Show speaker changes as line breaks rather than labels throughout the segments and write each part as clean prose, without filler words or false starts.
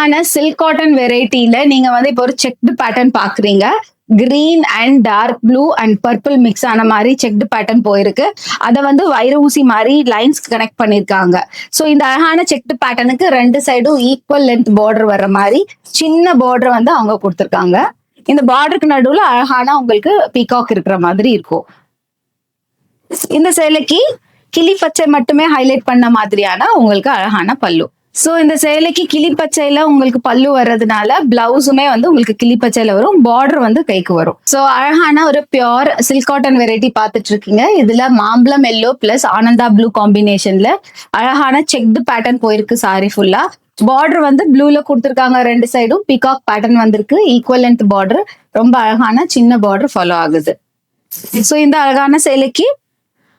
அழகான silk cotton வெரைட்டில நீங்க வந்து இப்போ ஒரு செக்டு பேட்டர்ன் பாக்குறீங்க. Green and dark blue and purple mix ஆன மாதிரி செக்டு பேட்டர்ன் போயிருக்கு. அதை வந்து வைர ஊசி மாதிரி லைன்ஸ் கனெக்ட் பண்ணிருக்காங்க. ஸோ இந்த அழகான செக்டு பேட்டர்னுக்கு ரெண்டு சைடும் ஈக்குவல் லென்த் பார்டர் வர்ற மாதிரி சின்ன பார்டர் வந்து அவங்க கொடுத்துருக்காங்க. இந்த பார்டருக்கு நடுவுல அழகான உங்களுக்கு பீகாக் இருக்கிற மாதிரி இருக்கும். இந்த சேலைக்கு கிளி பச்சை மட்டுமே ஹைலைட் பண்ண மாதிரியான உங்களுக்கு அழகான பல்லு. சோ இந்த சேலைக்கு கிளி பச்சையில உங்களுக்கு பல்லு வர்றதுனால பிளவுஸுமே வந்து உங்களுக்கு கிளி பச்சையில வரும், பார்டர் வந்து கைக்கு வரும். சோ அழகான ஒரு பியோர் சில்க் காட்டன் வெரைட்டி பார்த்துட்டு இருக்கீங்க. இதுல மாம்பழம் எல்லோ பிளஸ் ஆனந்தா ப்ளூ காம்பினேஷன்ல அழகான செக்டு பேட்டர்ன் போயிருக்கு. சாரி ஃபுல்லா பார்டர் வந்து ப்ளூல கொடுத்துருக்காங்க. ரெண்டு சைடும் பீகாக் பேட்டர்ன் வந்திருக்கு. ஈக்குவல் லென்த் பார்டர், ரொம்ப அழகான சின்ன பார்டர் ஃபாலோ ஆகுது. சோ இந்த அழகான சேலைக்கு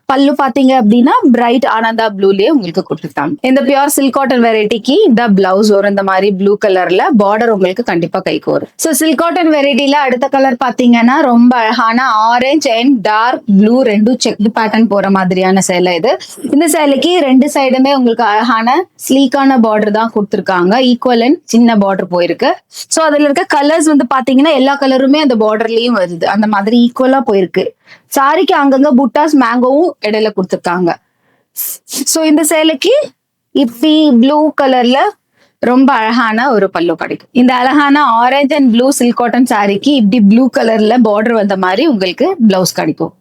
பல்லு பாத்தீங்க அப்படின்னா பிரைட் ஆனந்தா ப்ளூலயே உங்களுக்கு கொடுத்துருக்காங்க. இந்த பியூர் சில்க் காட்டன் வெரைட்டிக்கு இந்த பிளவுஸ் வரும் இந்த மாதிரி ப்ளூ கலர்ல, பார்டர் உங்களுக்கு கண்டிப்பா கைக்கு வரும். சோ சில்க் காட்டன் வெரைட்டில அடுத்த கலர் பாத்தீங்கன்னா ரொம்ப அழகான ஆரஞ்சு அண்ட் டார்க் ப்ளூ ரெண்டும் செக்டு பேட்டர்ன் போற மாதிரியான சேலை இது. இந்த சேலைக்கு ரெண்டு சைடுமே உங்களுக்கு அழகான ஸ்லீக்கான பார்டர் தான் கொடுத்துருக்காங்க. ஈக்குவல் அண்ட் சின்ன பார்டர் போயிருக்கு. சோ அதுல இருக்க கலர்ஸ் வந்து பாத்தீங்கன்னா எல்லா கலருமே அந்த பார்டர்லயும் வருது, அந்த மாதிரி ஈக்குவலா போயிருக்கு. சாரிக்கு அங்கங்க புட்டாஸ் மேங்கோவும் இடையில கொடுத்துருக்காங்க. சோ இந்த சேலைக்கு இப்படி ப்ளூ கலர்ல ரொம்ப அழகான ஒரு பல்லு கிடைக்கும். இந்த அழகான orange and blue silk cotton சாரிக்கு இப்படி ப்ளூ கலர்ல பார்டர் வந்த மாதிரி உங்களுக்கு பிளவுஸ் கிடைக்கும்.